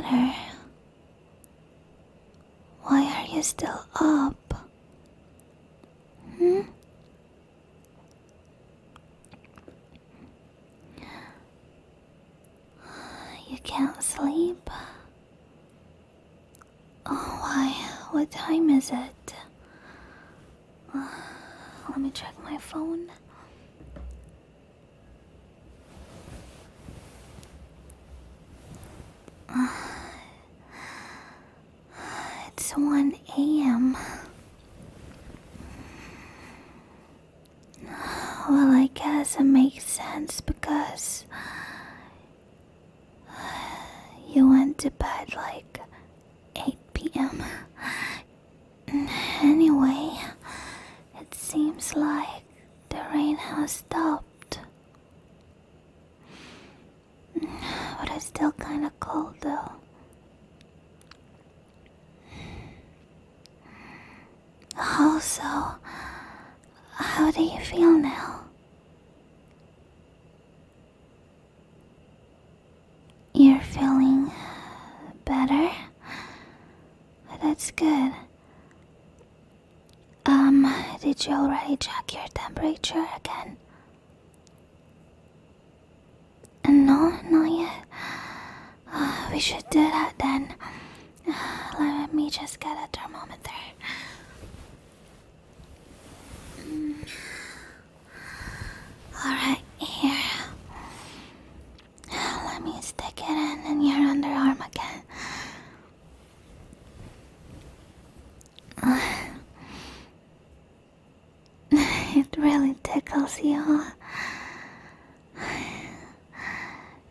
matter? Why are you still up? Hmm? You can't sleep? Oh, why? What time is it? Let me check my phone. It's 1 a.m. Well, I guess it makes sense because you went to bed like 8 p.m. Anyway, it seems like the rain has stopped. But it's still kinda cold though. Also, how do you feel now? You're feeling better? That's good. Did you already check your temperature again? No, not yet. We should do that then. Let me just get a thermometer. Alright, here. Let me stick it in your underarm again. It really tickles you.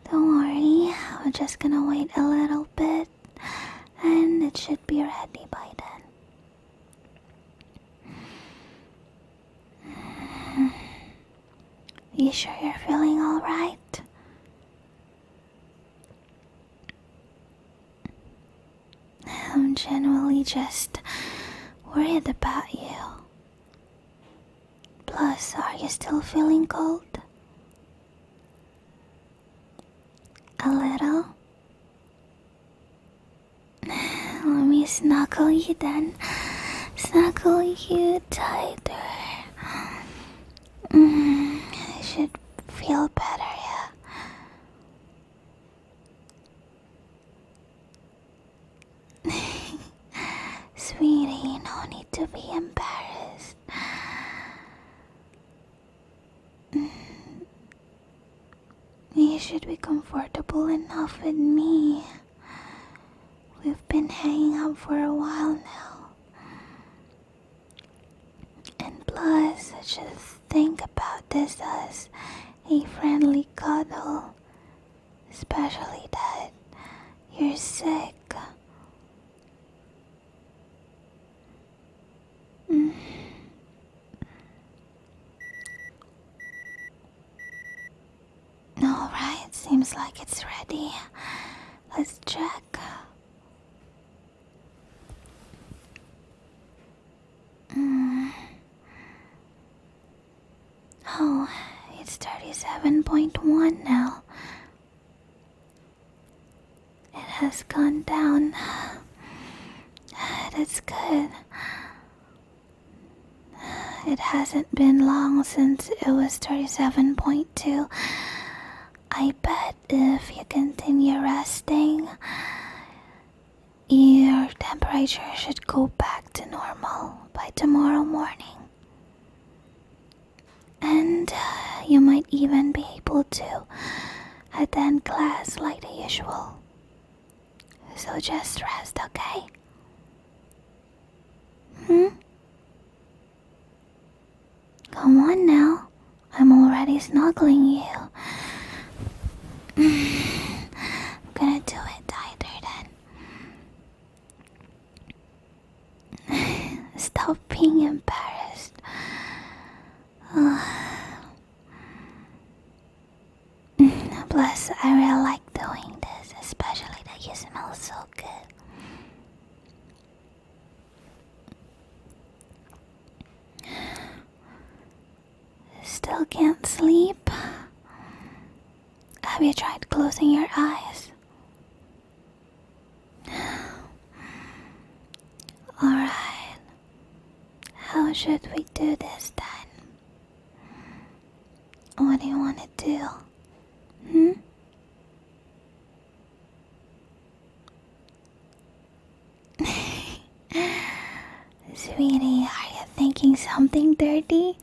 Don't worry, I'm just gonna wait a little bit and it should be ready by then. You sure you're feeling alright? I'm genuinely just worried about you. Plus, are you still feeling cold? A little? Let me snuggle you then. Snuggle you tighter. I should feel better, yeah. Sweetie, no need to be embarrassed. You should be comfortable enough with me. We've been hanging out for a while now. And plus, just think about this as a friendly cuddle. Especially that you're sick. Alright, seems like it's ready. Let's check. Oh, it's 37.1 now. It has gone down. That's good. It hasn't been long since it was 37.2. I bet if you continue resting, your temperature should go back to normal by tomorrow morning. And you might even be able to attend class like the usual. So just rest, okay? Come on now. I'm already snuggling you. I'm gonna do it tighter then. Stop being embarrassed. Plus, I really like doing this, especially that you smell so good. Still can't sleep? Have you tried closing your eyes? how should we do this then? What do you want to do? Hmm? Sweetie, are you thinking something dirty?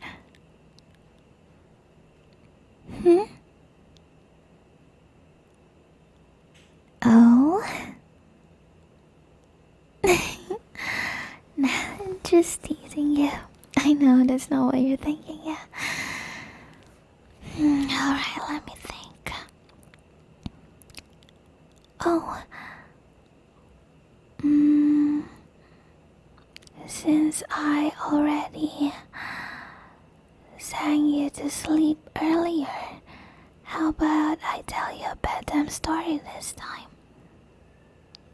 Hmm? Oh? Nah, I'm just teasing you. I know that's not what you're thinking, yeah. Alright, let me think. Oh. Since I already sang you to sleep earlier, how about I tell you a bedtime story this time?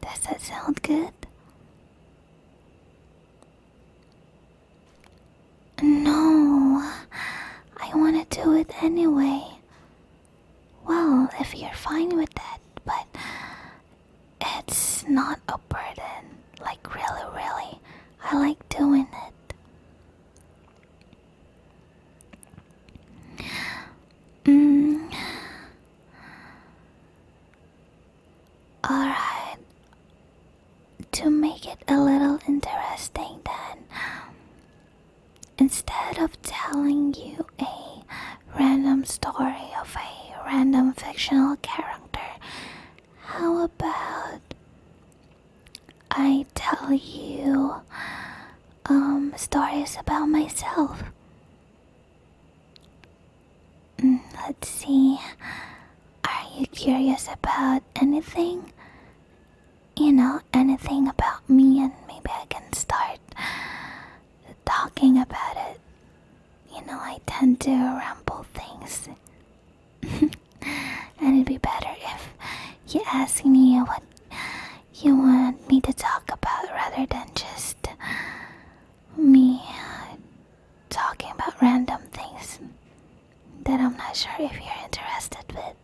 Does that sound good? No, I want to do it anyway. Well, if you're fine with that, but it's not a burden. Like, really, I like doing it. Alright, to make it a little interesting then, instead of telling you a random story of a random fictional character, how about I tell you stories about myself? Let's see. Are you curious about anything? You know, anything about me, and maybe I can start talking about it. You know, I tend to ramble things. And it'd be better if you ask me what you want me to talk about rather than just me talking about random things that I'm not sure if you're interested with.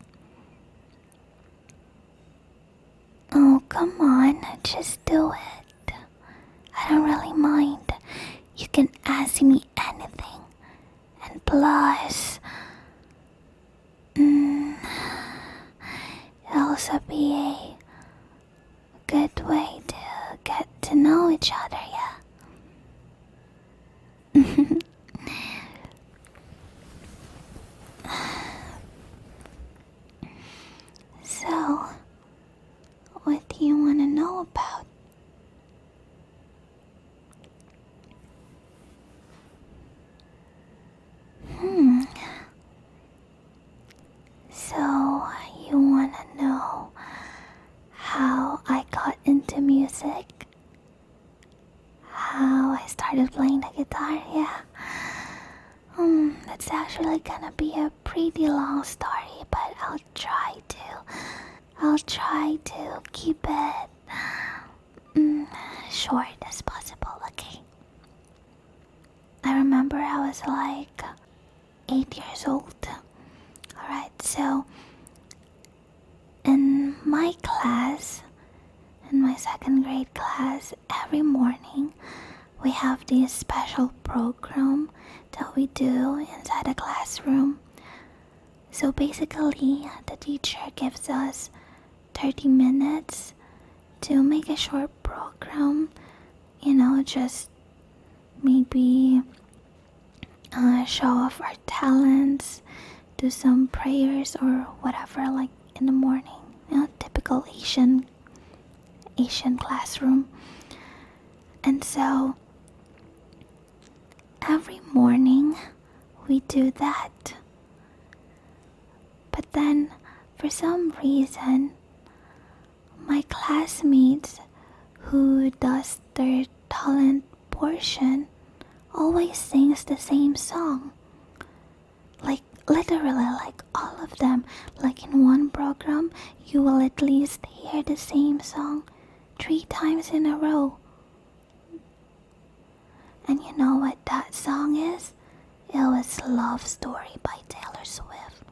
Oh, come on, just do it. I don't really mind. You can ask me anything. And plus, it'll also be a good way to get to know each other, yeah? So, what do you want to know about? So, you want to know how I got into music? How I started playing the guitar, yeah? That's actually gonna be a pretty long story, but I'll try to keep it short as possible, okay? I remember I was like 8 years old. Alright, so in my class, in my second grade class, every morning we have this special program that we do inside the classroom. So basically, the teacher gives us 30 minutes to make a short program, you know, just maybe show off our talents, do some prayers or whatever, like in the morning, you know, typical Asian classroom. And so every morning we do that. But then for some reason, my classmates who does their talent portion always sings the same song. Like literally, like all of them. Like in one program, you will at least hear the same song 3 times in a row. And you know what that song is? It was Love Story by Taylor Swift.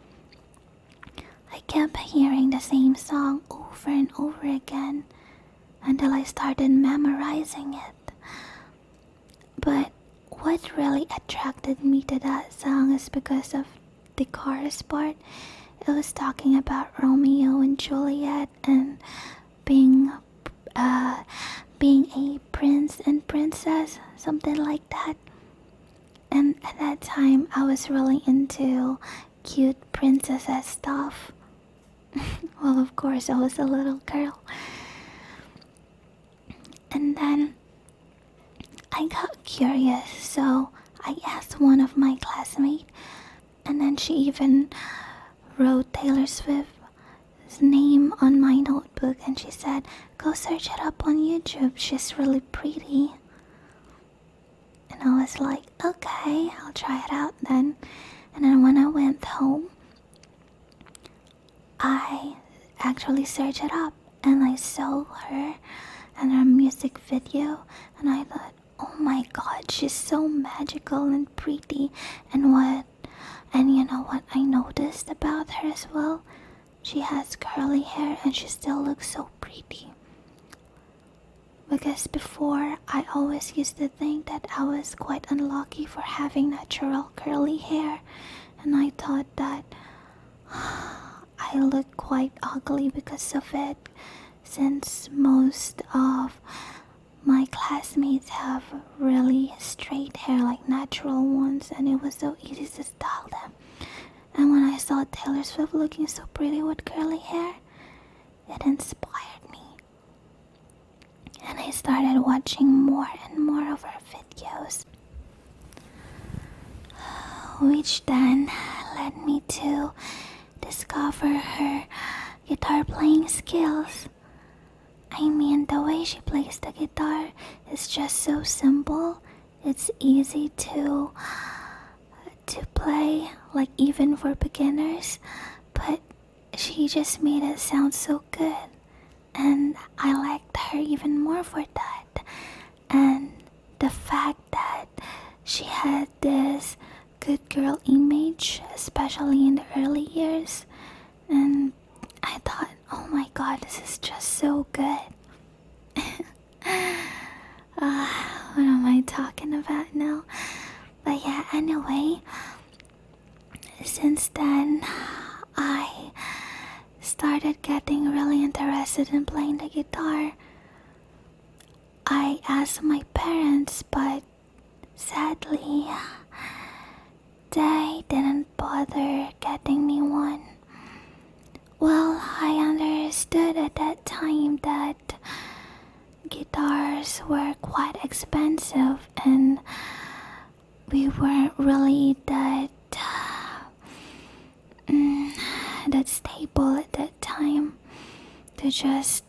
I kept hearing the same song over and over again until I started memorizing it. But what really attracted me to that song is because of the chorus part. It was talking about Romeo and Juliet and being uh being a prince and princess, something like that. And at that time I was really into cute princesses stuff. Well, of course I was a little girl. And then I got curious, so I asked one of my classmates, and then she even wrote Taylor Swift's name on my notebook, and she said, go search it up on YouTube, she's really pretty. And I was like, okay, I'll try it out then. And then when I went home, I actually searched it up, and I saw her and her music video, and I thought, oh my god, she's so magical and pretty. And you know what I noticed about her as well? She has curly hair and she still looks so pretty. Because before, I always used to think that I was quite unlucky for having natural curly hair, and I thought that I look quite ugly because of it, since most of my classmates have really straight hair, like natural ones, and it was so easy to style them. And when I saw Taylor Swift looking so pretty with curly hair, it inspired me. And I started watching more and more of her videos, which then led me to discover her guitar playing skills. I mean, the way she plays the guitar is just so simple. It's easy to play, like even for beginners, but she just made it sound so good, and I liked her even more for that. And the fact that she had this good girl image, especially in the early years, and I thought, oh my god, this is just so good. What am I talking about now? But yeah, anyway, since then I started getting really interested in playing the guitar. I asked my parents, but sadly they didn't bother getting me one. Well, I understood at that time that guitars were quite expensive, and we weren't really that stable at that time to just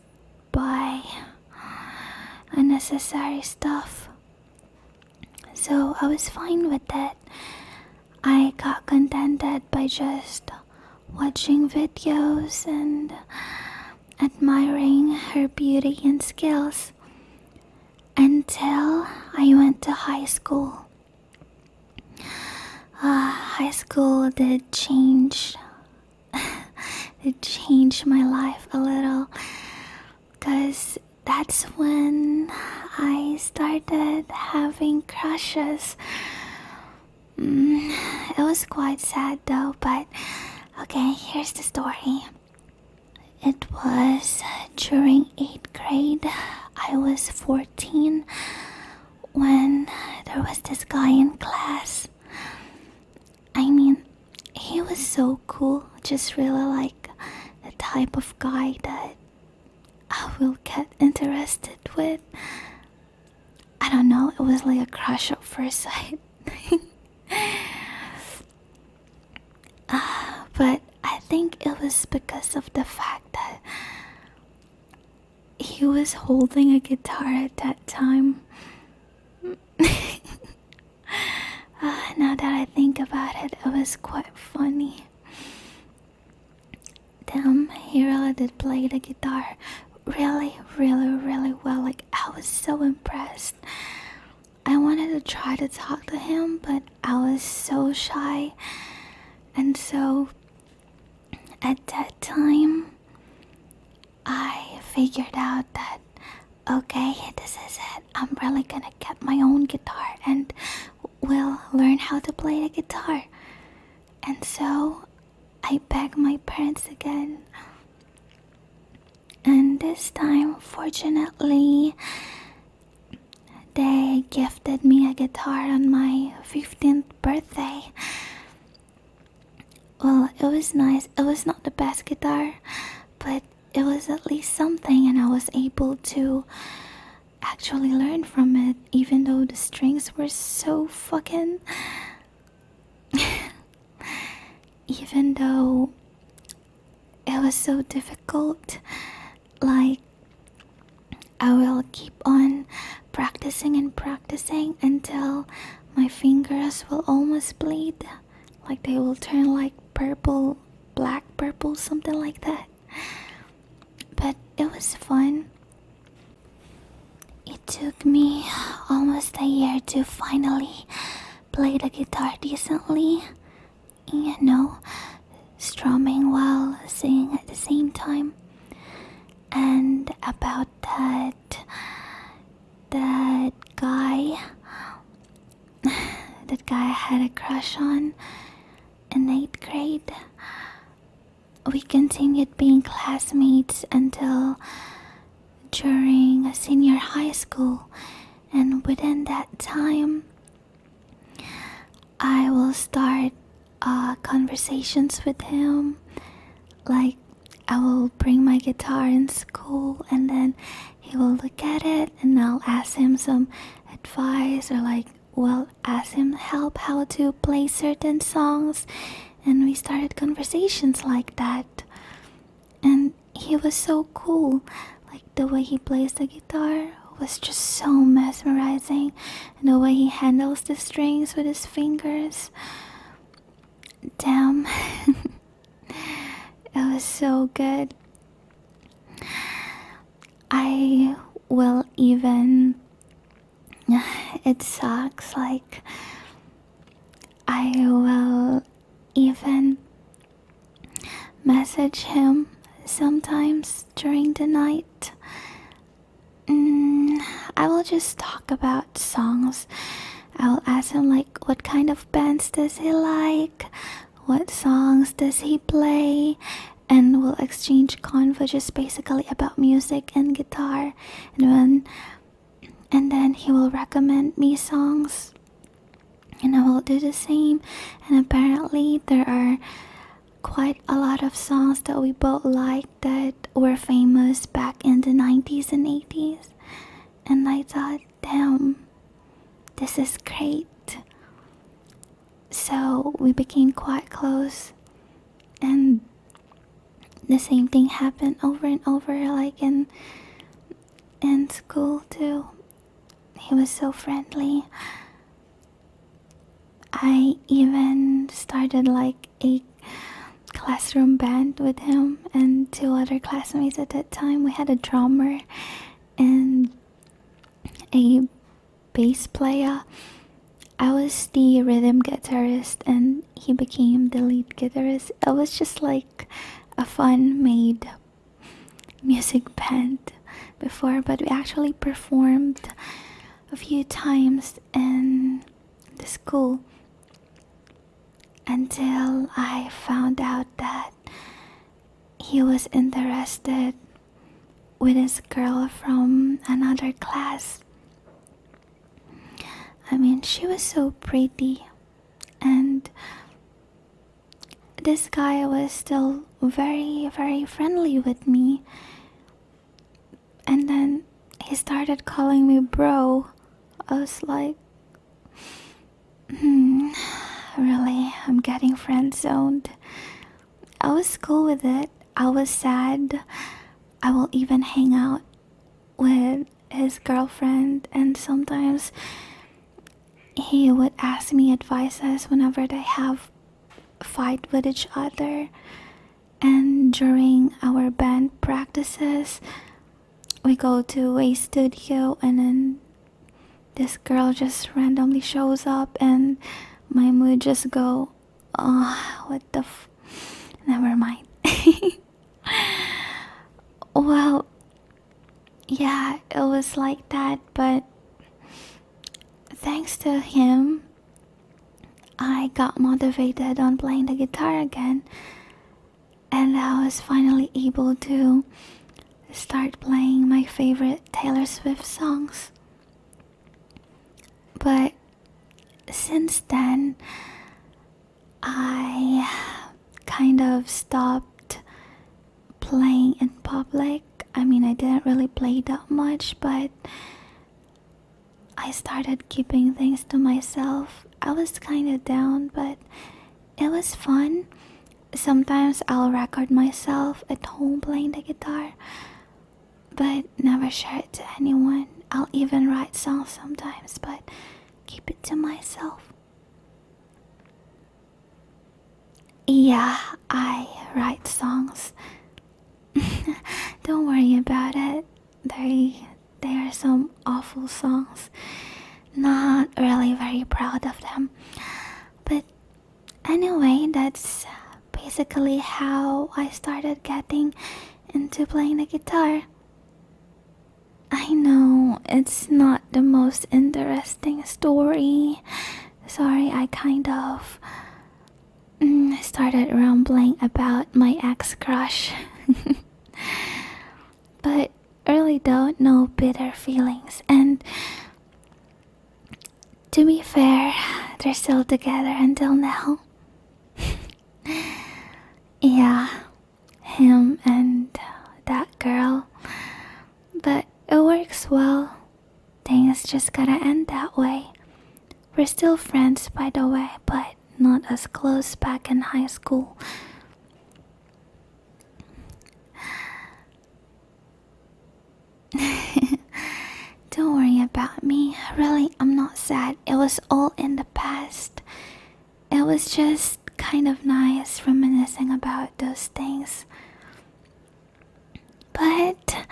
buy unnecessary stuff. So I was fine with that. I got contented by just watching videos and admiring her beauty and skills until I went to high school. High school did change my life a little, because that's when I started having crushes. It was quite sad though, but okay, here's the story. It was during 8th grade. I was 14 when there was this guy in class. I mean, he was so cool, just really like the type of guy that I will get interested with. I don't know, it was like a crush at first sight. But I think it was because of the fact that he was holding a guitar at that time. Now that I think about it, it was quite funny. Damn, he really did play the guitar really, really, really well. Like, I was so impressed. I wanted to try to talk to him, but I was so shy. And so, at that time, I figured out that, okay, this is it. I'm really gonna get my own guitar. And will learn how to play the guitar. And so I begged my parents again. And this time, fortunately, they gifted me a guitar on my 15th birthday. Well, it was nice. It was not the best guitar, but it was at least something, and I was able to actually learn from it, even though the strings were so fucking... even though it was so difficult. Like, I will keep on practicing and practicing until my fingers will almost bleed. Like, they will turn like purple, black purple, something like that. But it was fun. It took me almost a year to finally play the guitar decently. You know, strumming while singing at the same time. And about that guy I had a crush on in 8th grade. We continued being classmates until during senior high school, and within that time I will start conversations with him. Like, I will bring my guitar in school, and then he will look at it, and I'll ask him some advice, or like, well, ask him help how to play certain songs, and we started conversations like that. And he was so cool. Like, the way he plays the guitar was just so mesmerizing, and the way he handles the strings with his fingers. Damn. It was so good. I will even... It sucks. Like, I will even message him sometimes during the night. I will just talk about songs. I'll ask him, like, what kind of bands does he like? What songs does he play? And we'll exchange convo just basically about music and guitar. And then he will recommend me songs, and I will do the same. And apparently there are quite a lot of songs that we both like that were famous back in the 90s and 80s. And I thought, damn, this is great. So we became quite close, and the same thing happened over and over, like in school too. He was so friendly. I even started like a classroom band with him and 2 other classmates at that time. We had a drummer and a bass player. I was the rhythm guitarist and he became the lead guitarist. It was just like a fun-made music band before, but we actually performed a few times in the school until I found out that he was interested with his girl from another class. I mean, she was so pretty, and this guy was still very, very friendly with me. And then he started calling me bro. I was like, really, I'm getting friend zoned. I was cool with it. I was sad. I will even hang out with his girlfriend, and sometimes he would ask me advices whenever they have a fight with each other. And during our band practices, we go to a studio, and then this girl just randomly shows up, and my mood just go, oh, what the never mind. Well, yeah, it was like that, but thanks to him, I got motivated on playing the guitar again, and I was finally able to start playing my favorite Taylor Swift songs. But since then, I kind of stopped playing in public. I mean, I didn't really play that much, but I started keeping things to myself. I was kind of down, but it was fun. Sometimes I'll record myself at home playing the guitar, but never share it to anyone. I'll even write songs sometimes, but keep it to myself. Yeah, I write songs. Don't worry about it. They are some awful songs. Not really very proud of them. But anyway, that's basically how I started getting into playing the guitar. I know it's not the most interesting story. Sorry, I kind of started rambling about my ex-crush. But really don't know bitter feelings, and to be fair, they're still together until now. Yeah, him and that girl. But it works well. Things just gotta end that way. We're still friends, by the way, but not as close back in high school. Don't worry about me. Really, I'm not sad. It was all in the past. It was just kind of nice reminiscing about those things. But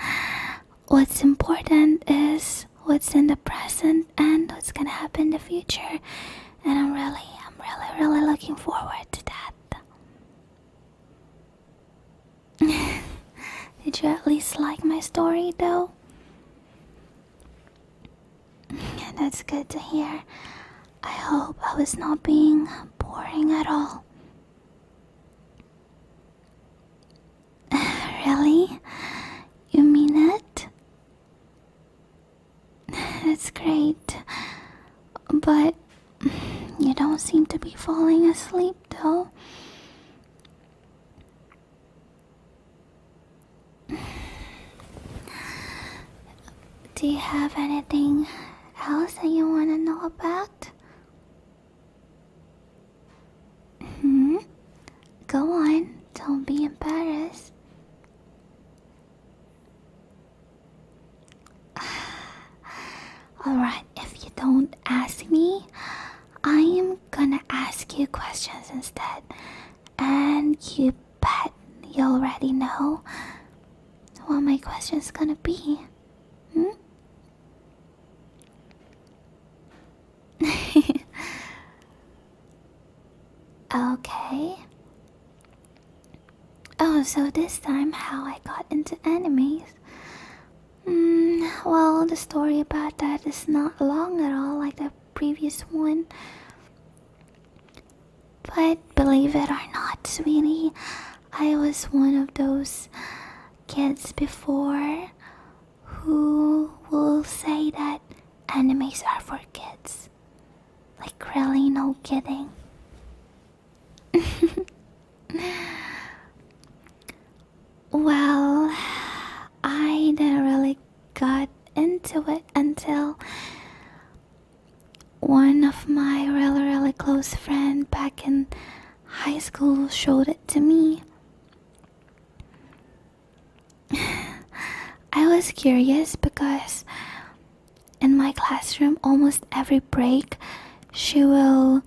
what's important is what's in the present and what's gonna happen in the future. And I'm really looking forward to that. Did you at least like my story though? That's good to hear. I hope I was not being boring at all. Really? You mean it? That's great. But you don't seem to be falling asleep though. Do you have anything else that you want to know about? Go on, don't be embarrassed. Alright, if you don't ask me, I am gonna ask you questions instead. And you bet you already know what my question's gonna be. Okay. Oh, so this time how I got into animes. Well, the story about that is not long at all like the previous one. But believe it or not, sweetie, I was one of those kids before who will say that animes are for kids. Like really, no kidding. Well, I didn't really got into it until one of my really close friends back in high school showed it to me. I was curious because in my classroom almost every break she will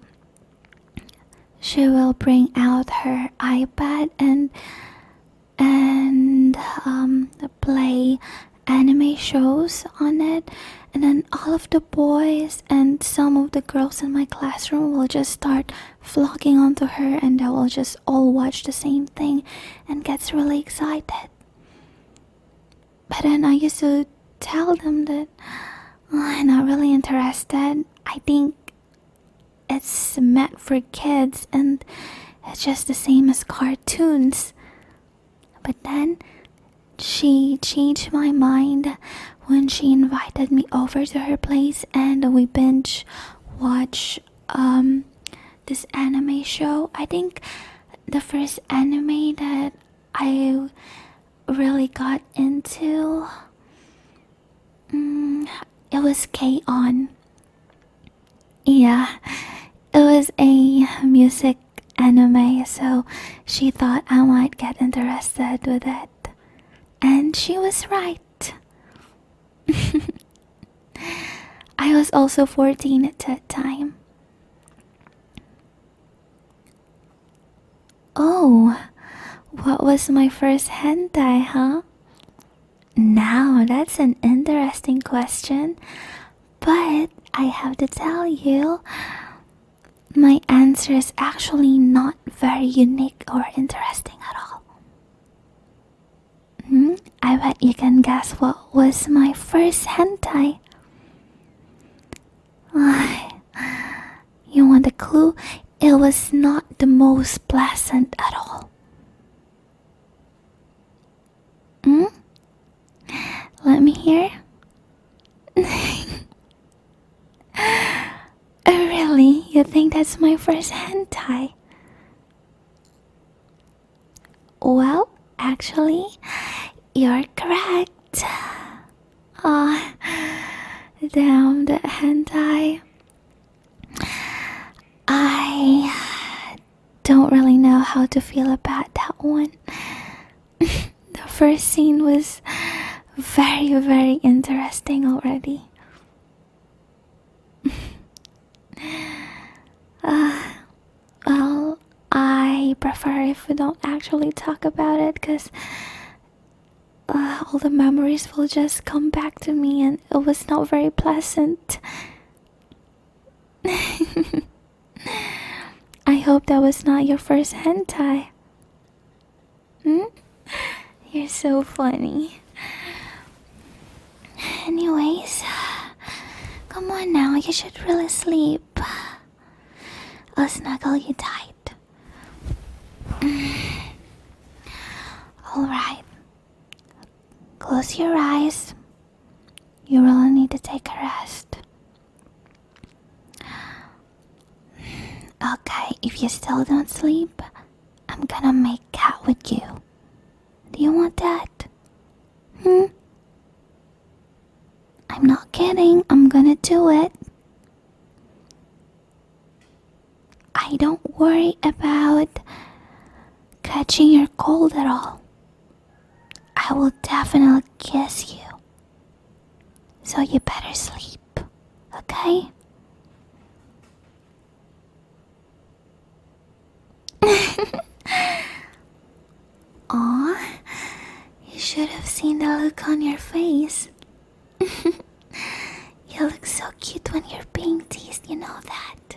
bring out her iPad and play anime shows on it, and then all of the boys and some of the girls in my classroom will just start flocking onto her, and they will just all watch the same thing and gets really excited. But then I used to tell them that I'm not really interested. I think it's meant for kids and it's just the same as cartoons. But then she changed my mind when she invited me over to her place and we binge watch this anime show. I think the first anime that I really got into, it was K-On! Yeah, it was a music anime, so she thought I might get interested with it. And she was right. I was also 14 at that time. Oh, what was my first hentai, huh? Now, that's an interesting question. But I have to tell you, my answer is actually not very unique or interesting at all. I bet you can guess what was my first hentai. You want a clue? It was not the most pleasant at all. Let me hear. Really? You think that's my first hentai? Well, actually, you're correct. Ah, damn the hentai. I don't really know how to feel about that one. The first scene was very, very interesting already. Well, I prefer if we don't actually talk about it because all the memories will just come back to me and it was not very pleasant. I hope that was not your first hentai. You're so funny. Anyways, come on now, you should really sleep. I'll snuggle you tight. Alright. Close your eyes. You really need to take a rest. Okay, if you still don't sleep, I'm gonna make cat with you. Do you want that? I'm not kidding, I'm gonna do it. I don't worry about catching your cold at all. I will definitely kiss you. So you better sleep, okay? Aw, you should have seen the look on your face. You look so cute when you're being teased, you know that.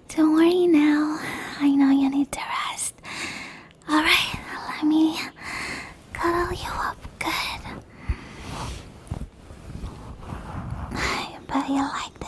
Don't worry now, I know you need to rest. Alright, let me cuddle you up good. I bet you like